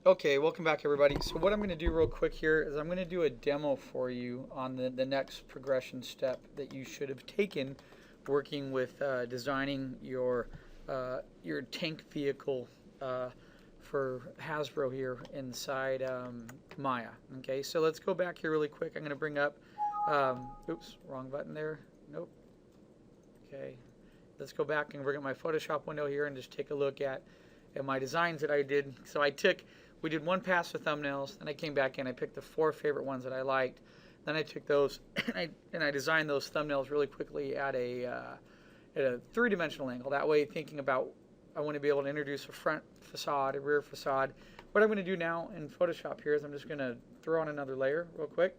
Okay, welcome back everybody. So what I'm going to do real quick here is I'm going to do a demo for you on the next progression step that you should have taken working with designing your tank vehicle for Hasbro here inside Maya. Okay, so let's go back here really quick. I'm going to bring up, oops, wrong button there. Nope. Okay, let's go back and bring up my Photoshop window here and just take a look at my designs that I did. So we did one pass with thumbnails, then I came back in, I picked the 4 favorite ones that I liked, then I took those and I designed those thumbnails really quickly at a 3-dimensional angle. That way, thinking about, I want to be able to introduce a front facade, a rear facade. What I'm going to do now in Photoshop here is I'm just going to throw on another layer real quick,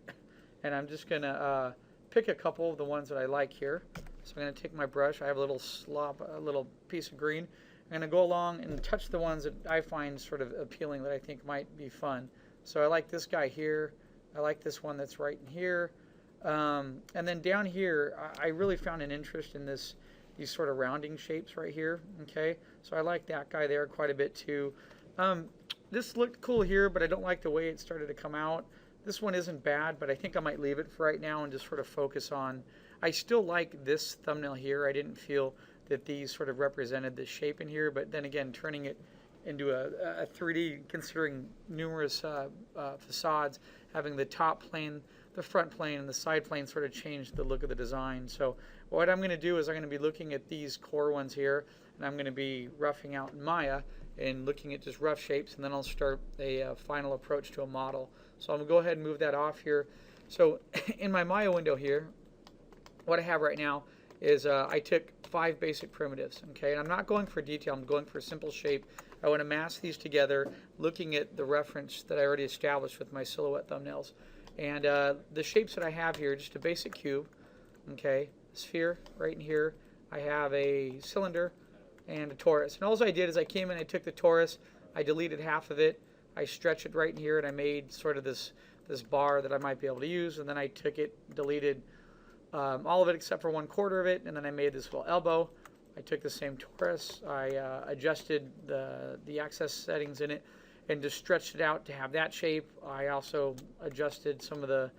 and I'm just going to pick a couple of the ones that I like here. So I'm going to take my brush, I have a little piece of green. I'm going to go along and touch the ones that I find sort of appealing, that I think might be fun. So I like this guy here. I like this one that's right in here. And then down here, I really found an interest in these sort of rounding shapes right here. Okay, so I like that guy there quite a bit too. This looked cool here, but I don't like the way it started to come out. This one isn't bad, but I think I might leave it for right now and just sort of focus on. I still like this thumbnail here. I didn't feel that these sort of represented the shape in here, but then again, turning it into a 3D, considering numerous facades, having the top plane, the front plane, and the side plane sort of changed the look of the design. So what I'm going to do is I'm going to be looking at these core ones here, and I'm going to be roughing out in Maya and looking at just rough shapes, and then I'll start a final approach to a model. So I'm going to go ahead and move that off here. So in my Maya window here, what I have right now is I took 5 basic primitives, okay, and I'm not going for detail, I'm going for a simple shape. I want to mask these together, looking at the reference that I already established with my silhouette thumbnails. And the shapes that I have here, just a basic cube, okay, sphere right in here. I have a cylinder and a torus. And all I did is I came in, I took the torus, I deleted half of it, I stretched it right in here, and I made sort of this bar that I might be able to use, and then I took it, deleted all of it except for 1/4 of it, and then I made this little elbow. I took the same torus, I adjusted the access settings in it and just stretched it out to have that shape. I also adjusted some of the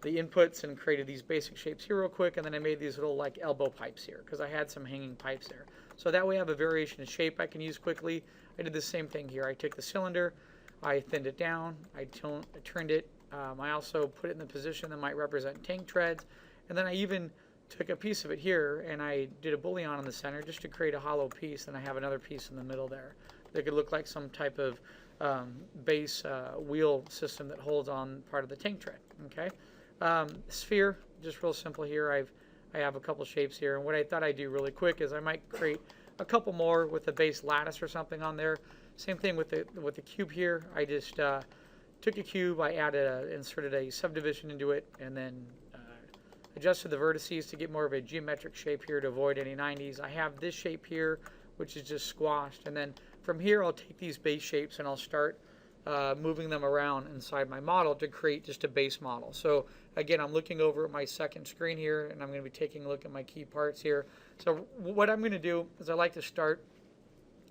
inputs and created these basic shapes here real quick, and then I made these little like elbow pipes here because I had some hanging pipes there. So that way I have a variation of shape I can use quickly. I did the same thing here. I took the cylinder, I thinned it down, I turned it, I also put it in the position that might represent tank treads. And then I even took a piece of it here and I did a bullion in the center just to create a hollow piece, and I have another piece in the middle there that could look like some type of base wheel system that holds on part of the tank tread. Okay, sphere, just real simple here. I have a couple shapes here, and what I thought I'd do really quick is I might create a couple more with a base lattice or something on there. Same thing with the cube here. I just took a cube, I inserted a subdivision into it, and then adjusted the vertices to get more of a geometric shape here to avoid any 90s. I have this shape here, which is just squashed, and then from here I'll take these base shapes and I'll start moving them around inside my model to create just a base model. So again, I'm looking over at my second screen here, and I'm going to be taking a look at my key parts here. So what I'm going to do is I like to start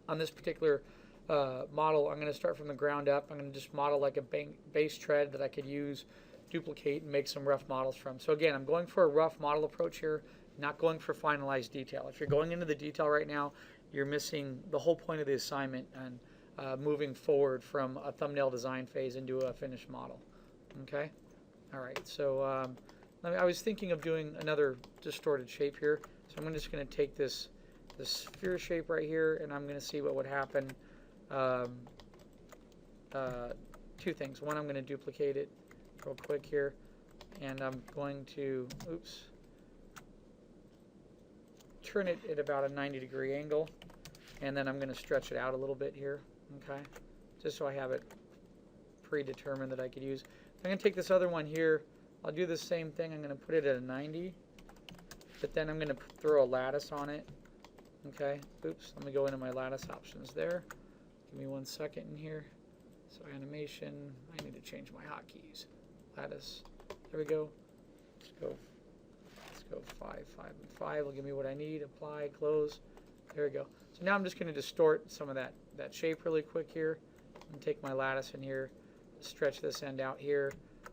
on this particular model. I'm going to start from the ground up. I'm going to just model like a base tread that I could use, duplicate, and make some rough models from. So again, I'm going for a rough model approach here, not going for finalized detail. If you're going into the detail right now, you're missing the whole point of the assignment and moving forward from a thumbnail design phase into a finished model. Okay? All right, so I was thinking of doing another distorted shape here. So I'm just going to take this sphere shape right here, and I'm going to see what would happen. 2 things. One, I'm going to duplicate it real quick here, and I'm going to, turn it at about a 90-degree angle, and then I'm going to stretch it out a little bit here, okay, just so I have it predetermined that I could use. I'm going to take this other one here, I'll do the same thing. I'm going to put it at a 90, but then I'm going to throw a lattice on it, okay. Let me go into my lattice options there. Give me 1 second in here. So animation, I need to change my hotkeys. Lattice, there we go. Let's go 5, 5, and 5 will give me what I need. Apply, close. There we go. So now I'm just going to distort some of that shape really quick here. and take my lattice in here, stretch this end out here.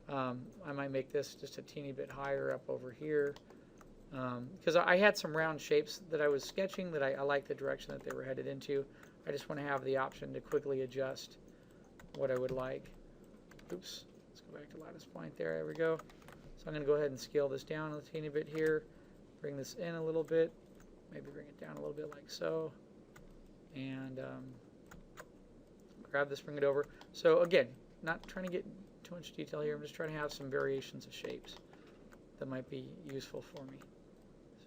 I might make this just a teeny bit higher up over here, because I had some round shapes that I was sketching that I like the direction that they were headed into. I just want to have the option to quickly adjust what I would like. Oops, let's go back to lattice point there. There we go. So I'm going to go ahead and scale this down a teeny bit here, bring this in a little bit, maybe bring it down a little bit like so, and grab this, bring it over. So again, not trying to get too much detail here. I'm just trying to have some variations of shapes that might be useful for me.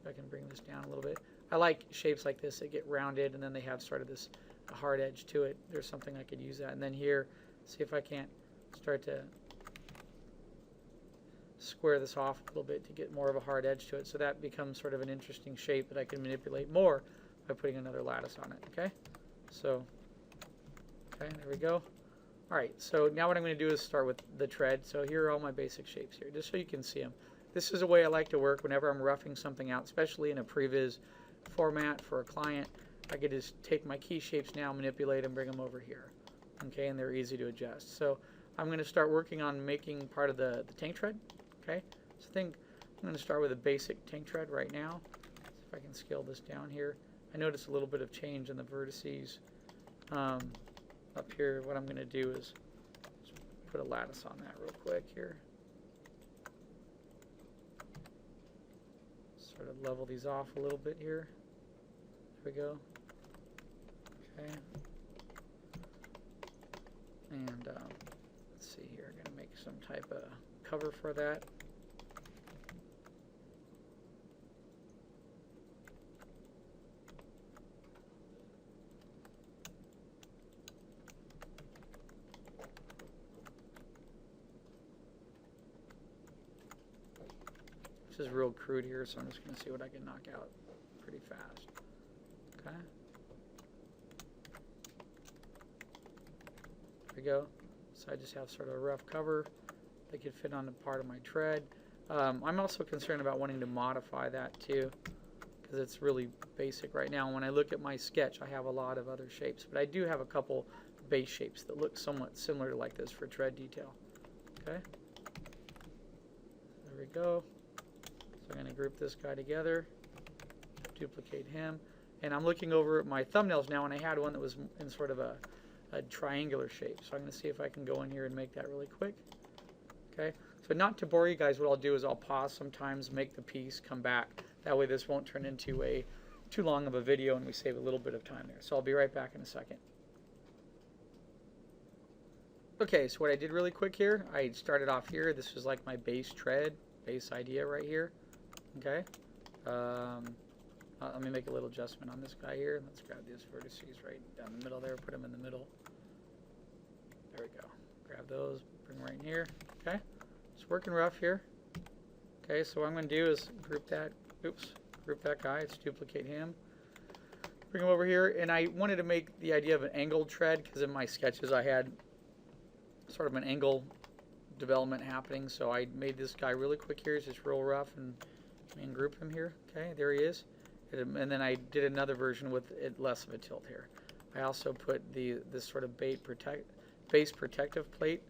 So I can bring this down a little bit. I like shapes like this that get rounded and then they have sort of this hard edge to it. There's something I could use that. And then here, see if I can't start to square this off a little bit to get more of a hard edge to it. So that becomes sort of an interesting shape that I can manipulate more by putting another lattice on it. Okay, so okay, there we go. All right, so now what I'm going to do is start with the tread. So here are all my basic shapes here, just so you can see them. This is a way I like to work whenever I'm roughing something out, especially in a previs format for a client. I could just take my key shapes now, manipulate them, bring them over here. Okay, and they're easy to adjust. So I'm going to start working on making part of the tank tread. Okay, so I think I'm going to start with a basic tank tread right now. See if I can scale this down here. I notice a little bit of change in the vertices up here. What I'm going to do is just put a lattice on that real quick here. Sort of level these off a little bit here. There we go. Okay. And let's see here. I'm going to make some type of cover for that. This is real crude here, so I'm just going to see what I can knock out pretty fast. Okay. There we go. So I just have sort of a rough cover that could fit on the part of my tread. I'm also concerned about wanting to modify that too, because it's really basic right now. When I look at my sketch, I have a lot of other shapes, but I do have a couple base shapes that look somewhat similar to like this for tread detail. Okay. There we go. So I'm going to group this guy together, duplicate him, and I'm looking over at my thumbnails now, and I had one that was in sort of a triangular shape. So I'm going to see if I can go in here and make that really quick. Okay, so not to bore you guys, what I'll do is I'll pause sometimes, make the piece, come back. That way this won't turn into a too long of a video and we save a little bit of time there. So I'll be right back in a second. Okay, so what I did really quick here, I started off here. This was like my base tread, base idea right here. Okay, let me make a little adjustment on this guy here. Let's grab these vertices right down the middle there, put them in the middle. There we go. Grab those, bring them right in here. Okay, it's working rough here. Okay, so what I'm going to do is group that, group that guy, let's duplicate him. Bring him over here, and I wanted to make the idea of an angled tread, because in my sketches I had sort of an angle development happening, so I made this guy really quick here. It's just real rough, and group him here. Okay, there he is. And then I did another version with it less of a tilt here. I also put this sort of base protective plate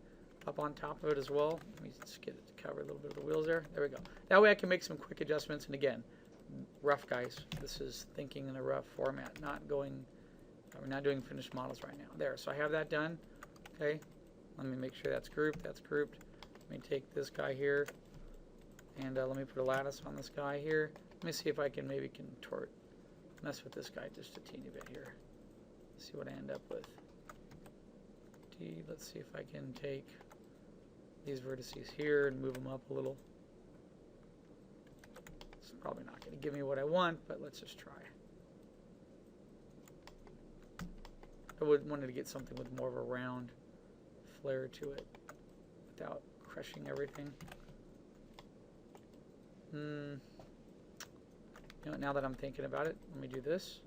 up on top of it as well. Let me just get it to cover a little bit of the wheels there. There we go. That way I can make some quick adjustments. And again, rough guys. This is thinking in a rough format, we're not doing finished models right now. There, so I have that done. Okay, let me make sure that's grouped. That's grouped. Let me take this guy here, and let me put a lattice on this guy here. Let me see if I can maybe mess with this guy just a teeny bit here. See what I end up with. Let's see if I can take these vertices here and move them up a little. It's probably not going to give me what I want, but let's just try. I wanted to get something with more of a round flare to it without crushing everything. You know, now that I'm thinking about it, let me do this.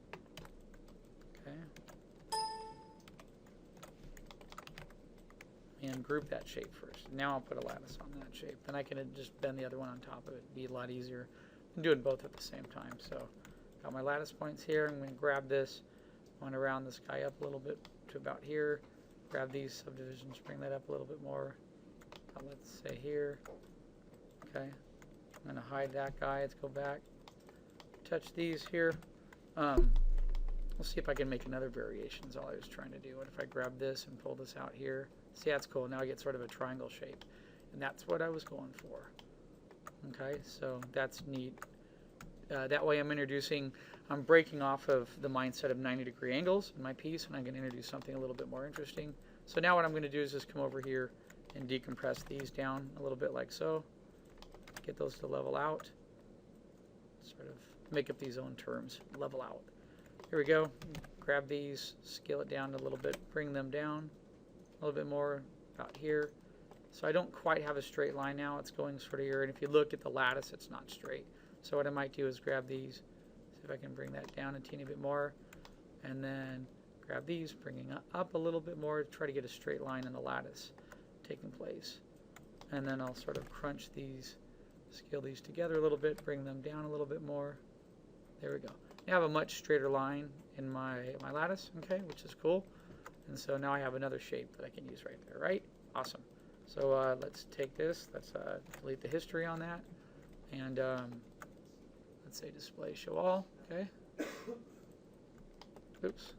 Okay. And group that shape first. Now I'll put a lattice on that shape. Then I can just bend the other one on top of it. It'd be a lot easier. I'm doing both at the same time. So got my lattice points here. I'm going to grab this. I want to round this guy up a little bit to about here. grab these subdivisions, bring that up a little bit more. Let's say here. Okay, I'm going to hide that guy. Let's go back. Touch these here. We'll see if I can make another variation is all I was trying to do. What if I grab this and pull this out here? See, that's cool. Now I get sort of a triangle shape. And that's what I was going for. Okay, so that's neat. That way I'm breaking off of the mindset of 90-degree angles in my piece, and I'm going to introduce something a little bit more interesting. So now what I'm going to do is just come over here and decompress these down a little bit like so. Get those to level out. Sort of make up these own terms. Level out. Here we go. Grab these, scale it down a little bit, bring them down a little bit more about here. So I don't quite have a straight line now. It's going sort of here. And if you look at the lattice, it's not straight. So what I might do is grab these, see if I can bring that down a teeny bit more, and then grab these, bringing up a little bit more to try to get a straight line in the lattice taking place. And then I'll sort of crunch these, scale these together a little bit, bring them down a little bit more. There we go. Now I have a much straighter line in my lattice, okay, which is cool. And so now I have another shape that I can use right there, right? Awesome. So let's take this, let's delete the history on that, and let's say display show all, okay? Oops.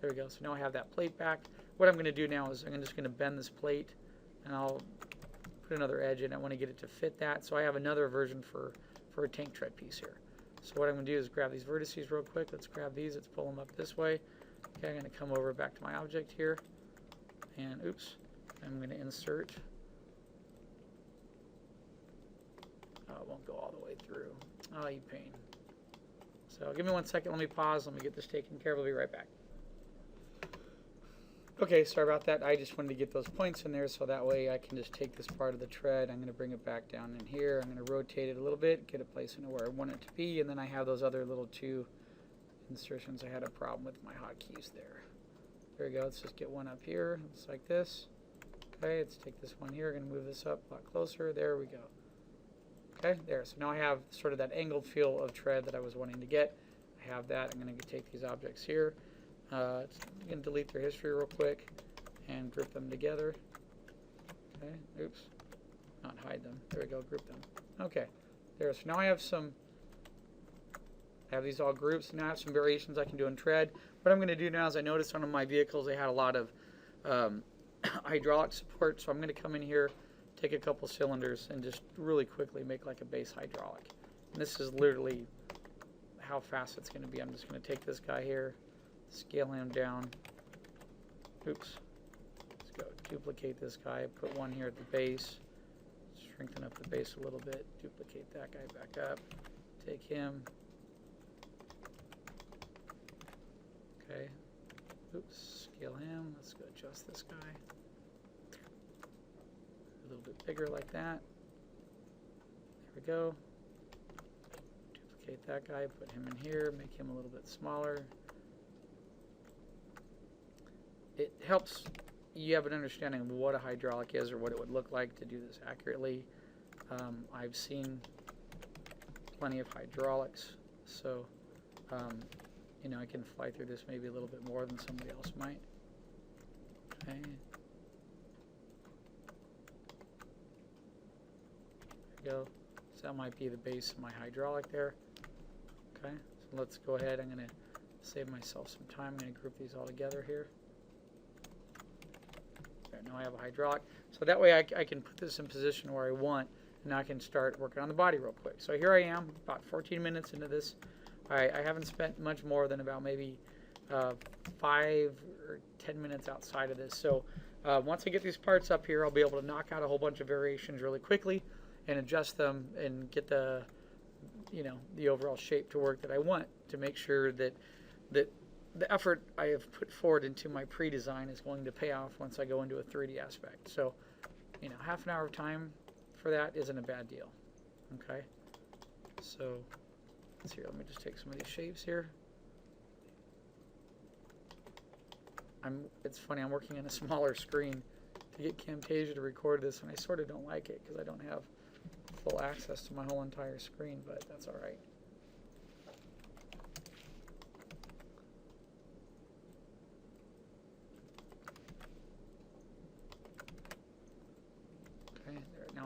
There we go. So now I have that plate back. What I'm going to do now is I'm just going to bend this plate, and I'll put another edge in. I want to get it to fit that. So I have another version for a tank tread piece here. So what I'm going to do is grab these vertices real quick. Let's grab these. Let's pull them up this way. Okay, I'm going to come over back to my object here, and oops, I'm going to insert. Oh, it won't go all the way through. Oh, you pain. So give me 1 second. Let me pause. Let me get this taken care of. I'll be right back. Okay, sorry about that. I just wanted to get those points in there so that way I can just take this part of the tread. I'm going to bring it back down in here. I'm going to rotate it a little bit, get it placed in where I want it to be, and then I have those other little two insertions. I had a problem with my hotkeys there. There we go. Let's just get one up here. It's like this. Okay, let's take this one here. I'm going to move this up a lot closer. There we go. Okay, there. So now I have sort of that angled feel of tread that I was wanting to get. I have that. I'm going to take these objects here. I'm going to delete their history real quick and group them together. Okay, oops. Not hide them. There we go, group them. Okay, there. So now I have these all groups. Now I have some variations I can do in tread. What I'm going to do now is I noticed on my vehicles they had a lot of hydraulic support. So I'm going to come in here, take a couple cylinders, and just really quickly make like a base hydraulic. And this is literally how fast it's going to be. I'm just going to take this guy here, scale him down. Oops. Let's go duplicate this guy, put one here at the base, strengthen up the base a little bit, duplicate that guy back up, take him. Okay. Oops, scale him. Let's go adjust this guy. A little bit bigger like that. There we go. Duplicate that guy, put him in here, make him a little bit smaller. It helps you have an understanding of what a hydraulic is or what it would look like to do this accurately. I've seen plenty of hydraulics, so you know, I can fly through this maybe a little bit more than somebody else might. Okay. There we go. So that might be the base of my hydraulic there. Okay, so let's go ahead. I'm going to save myself some time. I'm going to group these all together here. Now I have a hydraulic, so that way I can put this in position where I want, and I can start working on the body real quick. So here I am, about 14 minutes into this. I haven't spent much more than about maybe 5 or 10 minutes outside of this. So once I get these parts up here, I'll be able to knock out a whole bunch of variations really quickly and adjust them and get the, you know, the overall shape to work that I want to make sure that the effort I have put forward into my pre-design is going to pay off once I go into a 3D aspect. So, you know, half an hour of time for that isn't a bad deal. Okay, so let's see here. Let me just take some of these shapes here. It's funny, I'm working on a smaller screen to get Camtasia to record this, and I sort of don't like it because I don't have full access to my whole entire screen, but that's all right.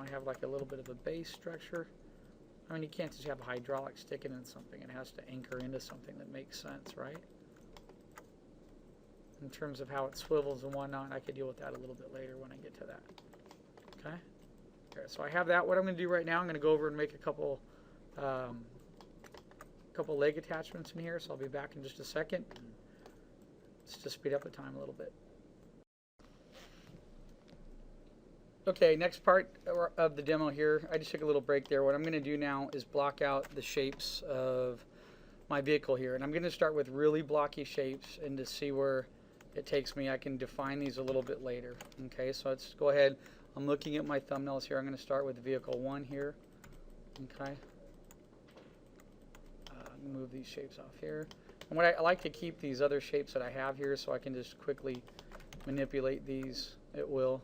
to have like a little bit of a base structure. I mean, you can't just have a hydraulic sticking in something. It has to anchor into something that makes sense, right? In terms of how it swivels and whatnot, I could deal with that a little bit later when I get to that. Okay? Okay, so I have that. What I'm going to do right now, I'm going to go over and make a couple leg attachments in here, so I'll be back in just a second. Let's just speed up the time a little bit. Okay, next part of the demo here, I just took a little break there. What I'm going to do now is block out the shapes of my vehicle here. And I'm going to start with really blocky shapes, and to see where it takes me, I can define these a little bit later. Okay, so let's go ahead. I'm looking at my thumbnails here. I'm going to start with vehicle 1 here. Okay. Move these shapes off here. And what I like to keep these other shapes that I have here so I can just quickly manipulate these at will.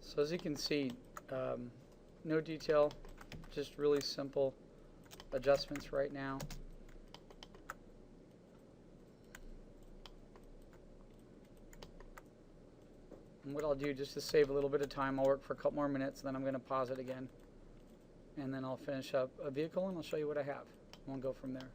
So as you can see, no detail, just really simple adjustments right now. And what I'll do, just to save a little bit of time, I'll work for a couple more minutes, and then I'm going to pause it again. And then I'll finish up a vehicle, and I'll show you what I have. We'll go from there.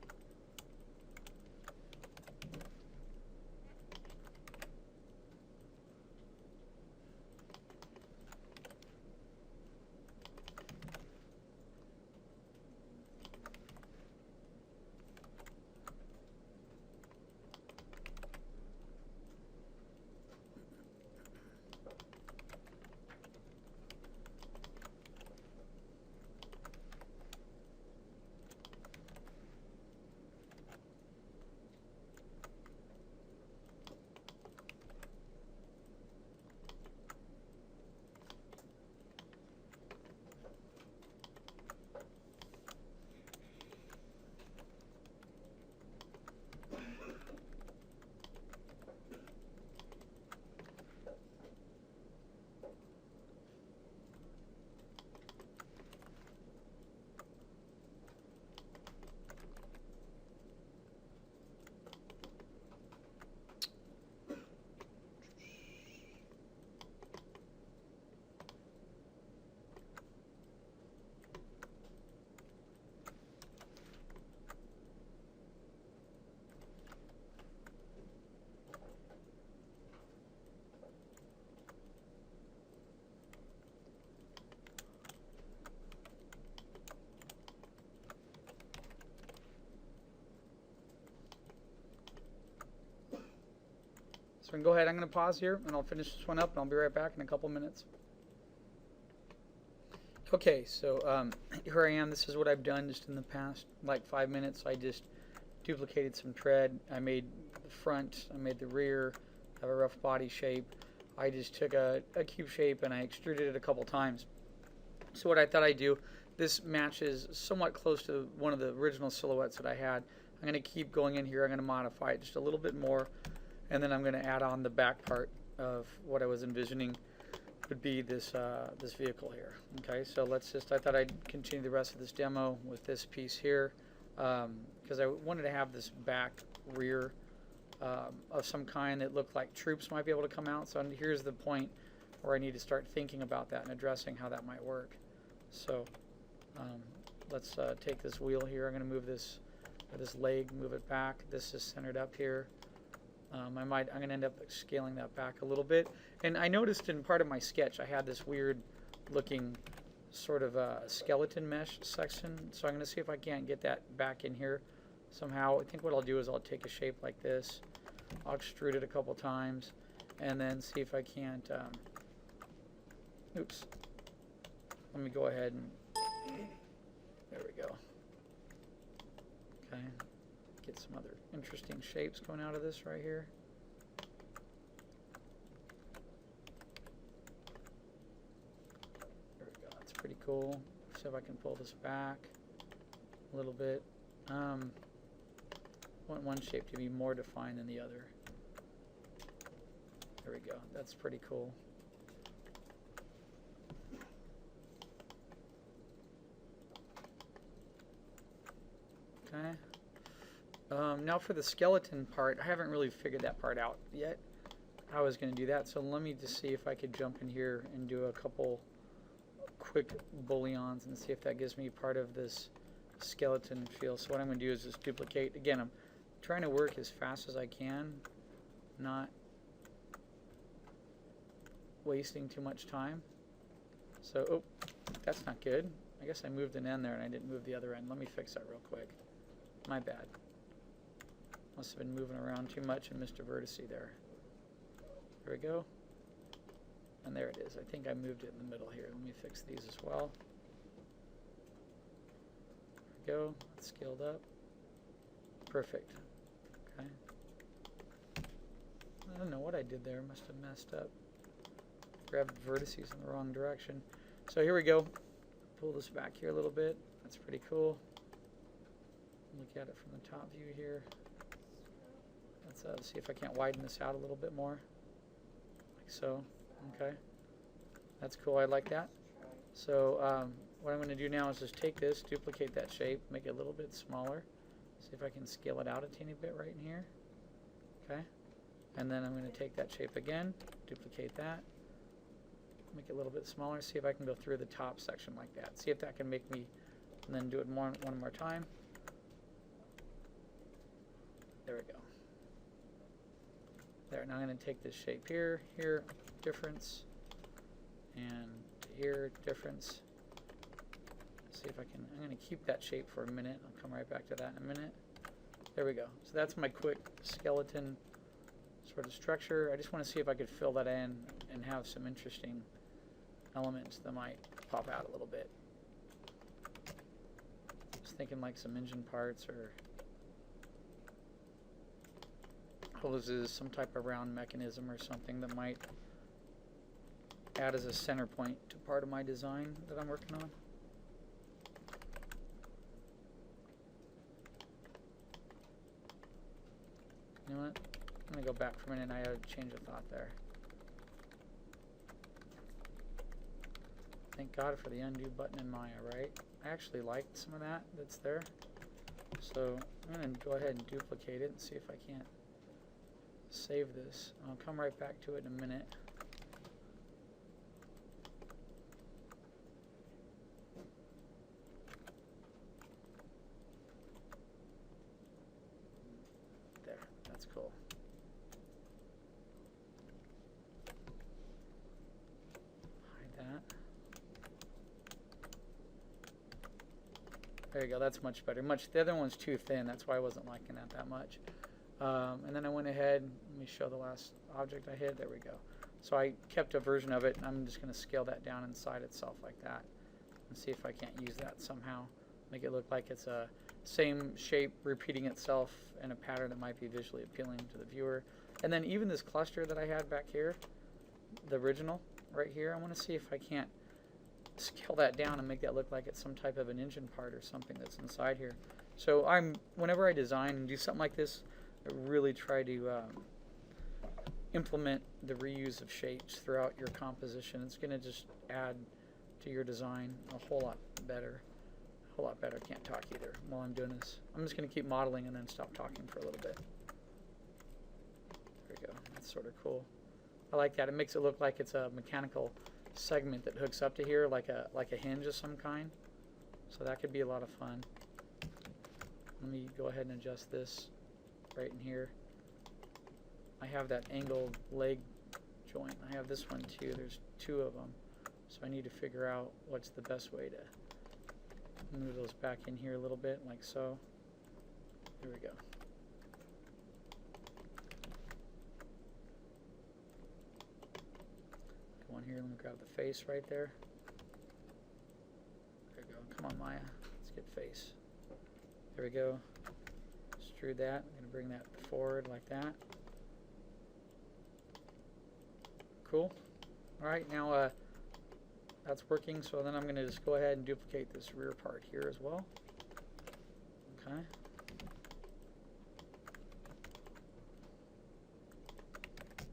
So we can go ahead, I'm going to pause here, and I'll finish this one up, and I'll be right back in a couple minutes. Okay, so here I am. This is what I've done just in the past, like 5 minutes. I just duplicated some tread. I made the front, I made the rear, have a rough body shape. I just took a cube shape, and I extruded it a couple times. So what I thought I'd do, this matches somewhat close to one of the original silhouettes that I had. I'm going to keep going in here. I'm going to modify it just a little bit more. And then I'm going to add on the back part of what I was envisioning would be this this vehicle here. Okay, so I thought I'd continue the rest of this demo with this piece here, because I wanted to have this back rear of some kind that looked like troops might be able to come out. So here's the point where I need to start thinking about that and addressing how that might work. So let's take this wheel here. I'm going to move this leg, move it back. This is centered up here. I'm going to end up scaling that back a little bit. And I noticed in part of my sketch I had this weird looking sort of skeleton mesh section. So I'm going to see if I can't get that back in here somehow. I think what I'll do is I'll take a shape like this. I'll extrude it a couple times and then see if I can't oops. Let me go ahead and, there we go. Okay, get some other interesting shapes going out of this right here. There we go, that's pretty cool. See if I can pull this back a little bit. I want one shape to be more defined than the other. There we go, that's pretty cool. Okay. Now for the skeleton part, I haven't really figured that part out yet. How I was going to do that, so let me just see if I could jump in here and do a couple quick booleans and see if that gives me part of this skeleton feel. So what I'm going to do is just duplicate. Again, I'm trying to work as fast as I can, not wasting too much time. So, oh, that's not good. I guess I moved an end there and I didn't move the other end. Let me fix that real quick. My bad. Must have been moving around too much and missed a vertex there. There we go. And there it is. I think I moved it in the middle here. Let me fix these as well. There we go. It's scaled up. Perfect. Okay. I don't know what I did there. Must have messed up. Grabbed vertices in the wrong direction. So here we go. Pull this back here a little bit. That's pretty cool. Look at it from the top view here. Let's see if I can't widen this out a little bit more. Like so. Okay. That's cool. I like that. So what I'm going to do now is just take this, duplicate that shape, make it a little bit smaller. See if I can scale it out a teeny bit right in here. Okay. And then I'm going to take that shape again, duplicate that, make it a little bit smaller, see if I can go through the top section like that. See if that can make me, and then do it one more time. There we go. There, now I'm going to take this shape here, difference, and here, difference. See if I can, I'm going to keep that shape for a minute. I'll come right back to that in a minute. There we go. So that's my quick skeleton sort of structure. I just want to see if I could fill that in and have some interesting elements that might pop out a little bit. Just thinking like some engine parts or hoses, some type of round mechanism or something that might add as a center point to part of my design that I'm working on. You know what? I'm going to go back for a minute and I had to change of thought there. Thank God for the undo button in Maya, right? I actually liked some of that that's there. So I'm going to go ahead and duplicate it and see if I can't save this. I'll come right back to it in a minute. There, that's cool. Hide that. There you go, that's much better. The other one's too thin, that's why I wasn't liking that much. And then I went ahead, let me show the last object I hid, there we go. So I kept a version of it, and I'm just going to scale that down inside itself like that, and see if I can't use that somehow. Make it look like it's a same shape repeating itself in a pattern that might be visually appealing to the viewer. And then even this cluster that I had back here, the original right here, I want to see if I can't scale that down and make that look like it's some type of an engine part or something that's inside here. So whenever I design and do something like this, I really try to implement the reuse of shapes throughout your composition. It's going to just add to your design a whole lot better. A whole lot better. I can't talk either while I'm doing this. I'm just going to keep modeling and then stop talking for a little bit. There we go. That's sort of cool. I like that. It makes it look like it's a mechanical segment that hooks up to here, like a hinge of some kind. So that could be a lot of fun. Let me go ahead and adjust this right in here. I have that angled leg joint. I have this one too. There's two of them. So I need to figure out what's the best way to move those back in here a little bit, like so. Here we go. Come on here, let me grab grab the face right there. There we go. Come on, Maya. Let's get face. There we go. Extrude that. I'm going to bring that forward like that. Cool. All right, now that's working, so then I'm going to just go ahead and duplicate this rear part here as well. Okay.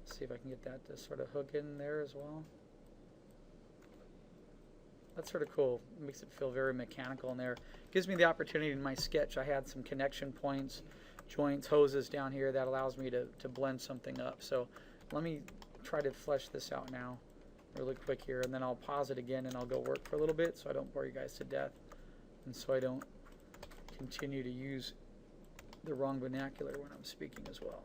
See if I can get that to sort of hook in there as well. That's sort of cool. It makes it feel very mechanical in there. Gives me the opportunity in my sketch. I had some connection points, joints, hoses down here that allows me to blend something up. So let me try to flesh this out now really quick here, and then I'll pause it again and I'll go work for a little bit so I don't bore you guys to death, and so I don't continue to use the wrong vernacular when I'm speaking as well.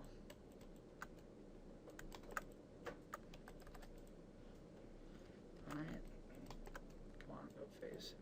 All right, come on, go face.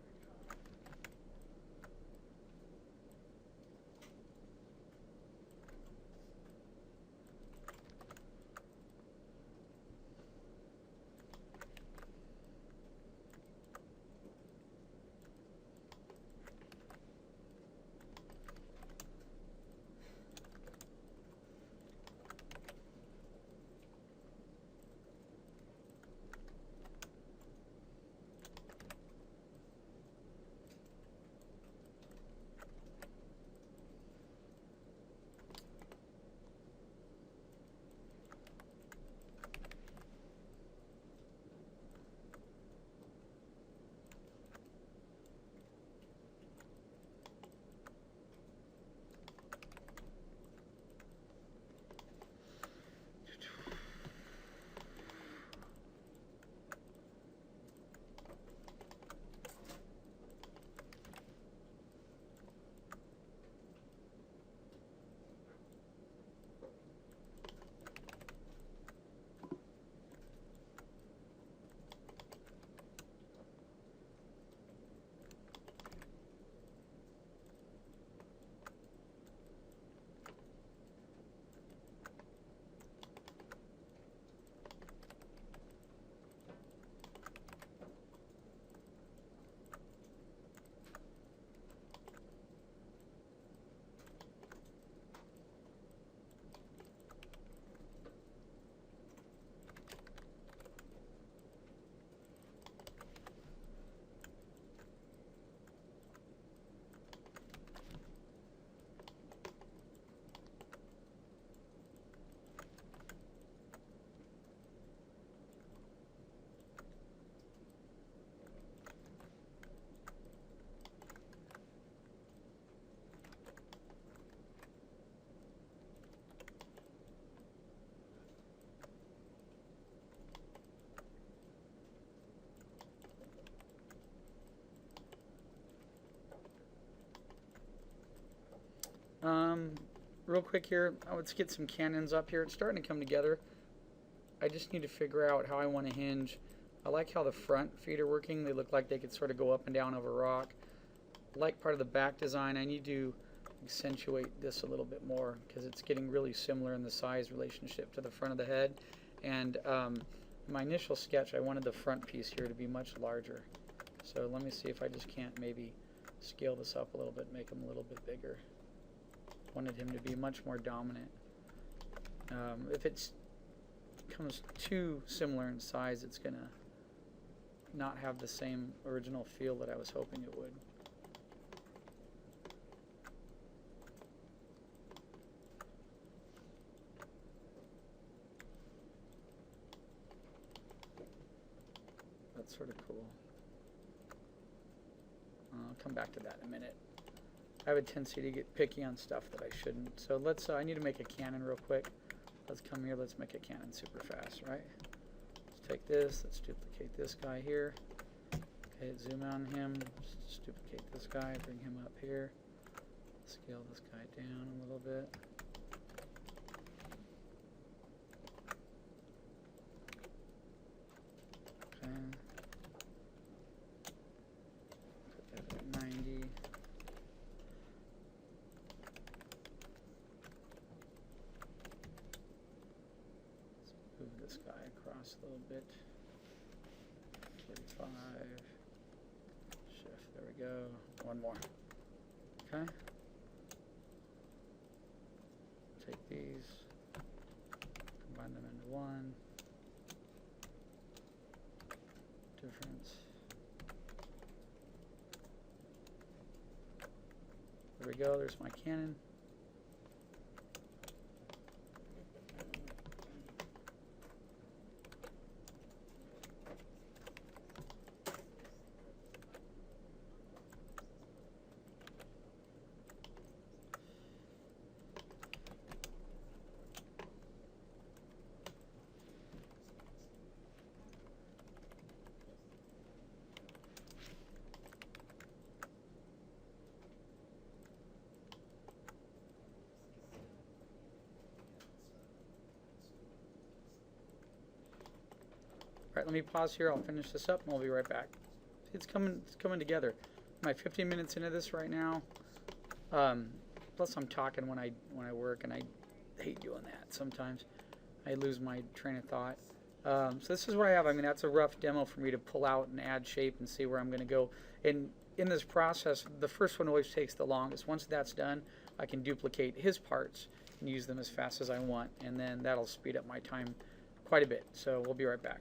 Real quick here, let's get some cannons up here. It's starting to come together. I just need to figure out how I want to hinge. I like how the front feet are working. They look like they could sort of go up and down over rock. I like part of the back design. I need to accentuate this a little bit more because it's getting really similar in the size relationship to the front of the head. And my initial sketch, I wanted the front piece here to be much larger. So let me see if I just can't maybe scale this up a little bit, make him a little bit bigger. Wanted him to be much more dominant. If it becomes too similar in size, it's going to not have the same original feel that I was hoping it would. That's sort of cool. I'll come back to that in a minute. I have a tendency to get picky on stuff that I shouldn't. So let's, I need to make a cannon real quick. Let's come here, let's make a cannon super fast, right? Let's take this, let's duplicate this guy here. Okay, zoom on him, let's duplicate this guy, bring him up here. Scale this guy down a little bit. Okay. Put that at 90. Let's move this guy across a little bit. 45. Shift. There we go. One more. Okay. Take these, combine them into one. Difference. There we go. There's my Canon. All right, let me pause here. I'll finish this up and we'll be right back. It's coming together. I'm 15 minutes into this right now. Plus I'm talking when I work, and I hate doing that sometimes. I lose my train of thought. So this is what I have. I mean, that's a rough demo for me to pull out and add shape and see where I'm going to go. And in this process, the first one always takes the longest. Once that's done, I can duplicate his parts and use them as fast as I want, and then that'll speed up my time quite a bit. So we'll be right back.